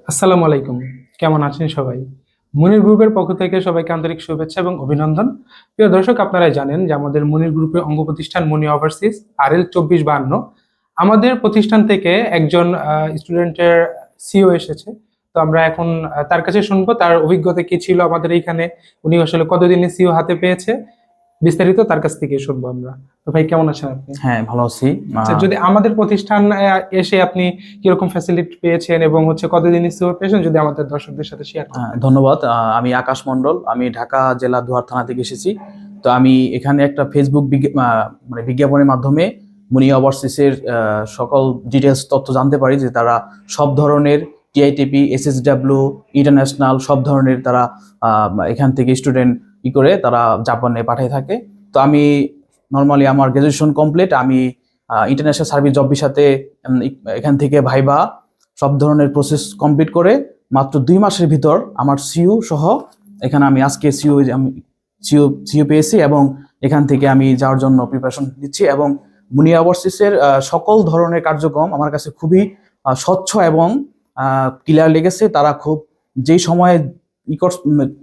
আসসালামু আলাইকুম। কেমন আছেন সবাই? মুনির গ্রুপের পক্ষ থেকে সবাইকে আন্তরিক শুভেচ্ছা এবং অভিনন্দন। প্রিয় দর্শক, আপনারা জানেন যে আমাদের মুনির গ্রুপের অঙ্গ প্রতিষ্ঠান মুনি ওভারসিজ RL 2452। আমাদের প্রতিষ্ঠান থেকে একজন স্টুডেন্টের সিও এসেছে। তো আমরা এখন তার কাছে শুনবো তার অভিজ্ঞতা কি ছিল আমাদের এইখানে, উনি আসলে কতদিনে সিও হাতে পেয়েছে, বিস্তারিত তার কাছ থেকে শুনবো আমরা। তো ভাই, কেমন আছেন আপনি? হ্যাঁ, ভালো আছি। আচ্ছা, যদি আমাদের প্রতিষ্ঠান এসে আপনি কিরকম ফ্যাসিলিটি পেয়েছেন এবং হচ্ছে কতদিন সিও পেয়েছেন, যদি আমাদের দর্শকদের সাথে শেয়ার করতেন। ধন্যবাদ। আমি আকাশ মণ্ডল, আমি ঢাকা জেলা দোহার থানা থেকে এসেছি। তো আমি এখানে একটা ফেসবুক মানে বিজ্ঞাপনের মাধ্যমে মুনি ওভারসিজের সকল ডিটেলস তথ্য জানতে পারি যে তারা সব ধরনের টিআইটিপি, এসএসডব্লিউ, ইন্টারন্যাশনাল সব ধরনের তারা এখান থেকে স্টুডেন্ট করে তারা জাপানে পাঠিয়ে থাকে। তো আমি নর্মালি আমার গ্রাজুয়েশন কমপ্লিট, আমি ইন্টারন্যাশনাল সার্ভিস জব ভিসাতে এখান থেকে ভাইবা সব ধরনের প্রসেস কমপ্লিট করে মাত্র 2 মাসের ভিতর আমার সিইউ সহ এখানে আমি আজকে সিইউ পেয়েছি এবং এখান থেকে আমি যাওয়ার জন্য প্রিপারেশন নিচ্ছি। এবং মুনি ওভারসিজের সকল ধরনের কার্যক্রম আমার কাছে খুবই স্বচ্ছ এবং ক্লিয়ার লেগেছে। তারা খুব যেই সময়ে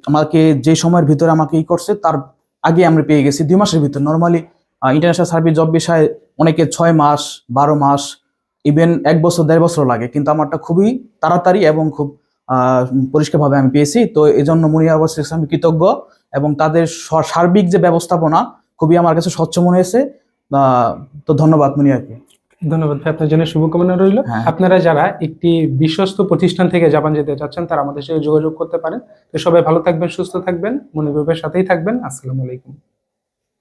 আমাকে যে সময়ের ভিতরে আমাকে করছে তার আগে আমরা পেয়ে গেছি 2 মাসের ভিতর। নর্মালি ইন্টারন্যাশনাল সার্ভিস জব বিষয়ে অনেকে 6 মাস, 12 মাস, ইভেন 1 বছর, 1.5 বছর লাগে, কিন্তু আমারটা খুবই তাড়াতাড়ি এবং খুব পরিষ্কারভাবে আমি পেয়েছি। তো এই জন্য মুনি ওভারসিজ আমি কৃতজ্ঞ এবং তাদের সার্বিক যে ব্যবস্থাপনা খুবই আমার কাছে স্বচ্ছ মনে হয়েছে। তো ধন্যবাদ মুনিয়াকে। ধন্যবাদ ভাই, আপনার জন্য শুভকামনা রইল। হ্যাঁ, আপনারা যারা একটি বিশ্বস্ত প্রতিষ্ঠান থেকে জাপান যেতে চাচ্ছেন, তারা আমাদের সাথে যোগাযোগ করতে পারেন। তো সবাই ভালো থাকবেন, সুস্থ থাকবেন, মনির গ্রুপের সাথেই থাকবেন। আসসালামু আলাইকুম।